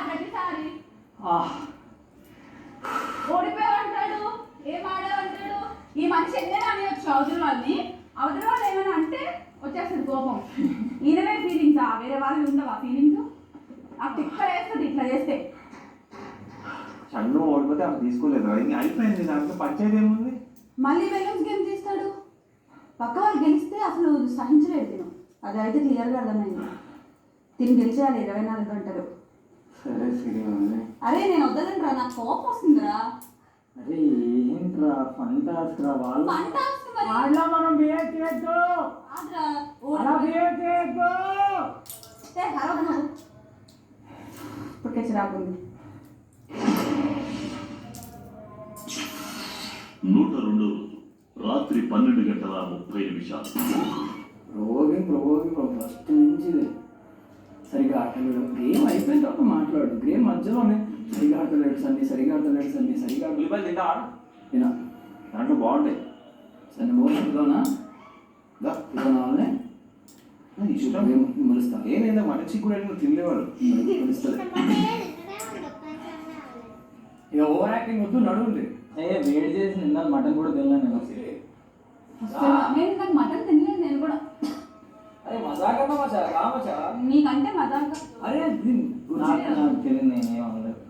ప్రతిసారి ఓడిపోయాడు ఏం ఆడేవంటాడు. ఈ మనిషి ఎన్నైనా అనేవచ్చు అవతల వాళ్ళని. అవతల వాళ్ళు ఏమైనా అంటే వచ్చేస్తుంది కోపం. ఈయనవే ఫీలింగ్సా? వేరే వాళ్ళు ఉండవా ఫీలింగ్స్? నాకు తిక్క వేస్తుంది ఇట్లా చేస్తే. చన్ను ఓడిపోతే ఆమె తీసుకోలేదు, అయిపోయింది. దాంట్లో పంచాయతీ ఏముంది? మళ్ళీ బెలూన్స్ గేమ్ తీస్తాడు. పక్క వాళ్ళు గెలిస్తే అసలు సహించలేదు తిను. అది అయితే క్లియర్గా అర్థమైంది. తిని గెలిచేయాలి 24 గంటలు. సరే సరే. అరే నేను వద్దనంటరా, నాకు కోపం వస్తుందిరా. అరే ఏంట్రా ఫంటాస్ట్రా వాళ్ళు వాళ్ళ మనం బిహేవ్ చేయొద్దు. అలా బిహేవ్ చేయొద్దు. ఇప్పటికే చిరాకుంది. 102 రోజు రాత్రి 12:30 ప్రోగింగ్ ఫస్ట్ నుంచి సరిగా ఆటలేడు. గేమ్ అయిపోయిన తర్వాత మాట్లాడు. గేమ్ మధ్యలోనే సరిగా ఆటలేడు సరిగా ఉల్లిపాయలు తింటావా? తినా దాంట్లో బాగుంటాయి. సరే మోసంలోనా వాళ్ళనే మొలుస్తా. ఏమైందా మనిషి కూడా తినలేవాడు మొలుస్తుంది. ఇక ఓవర్ యాక్టింగ్ వద్దు, నడువుంది. వేడి చేసి నిన్న మటన్ కూడా తిన్నాను నేను. నాకు మటన్ తినలేదు నేను కూడా. అరే మజాకన్నా మజా రామచా నీకంటే మజాక. అరే నాకు తెలియదు, నేనేమనలేదు.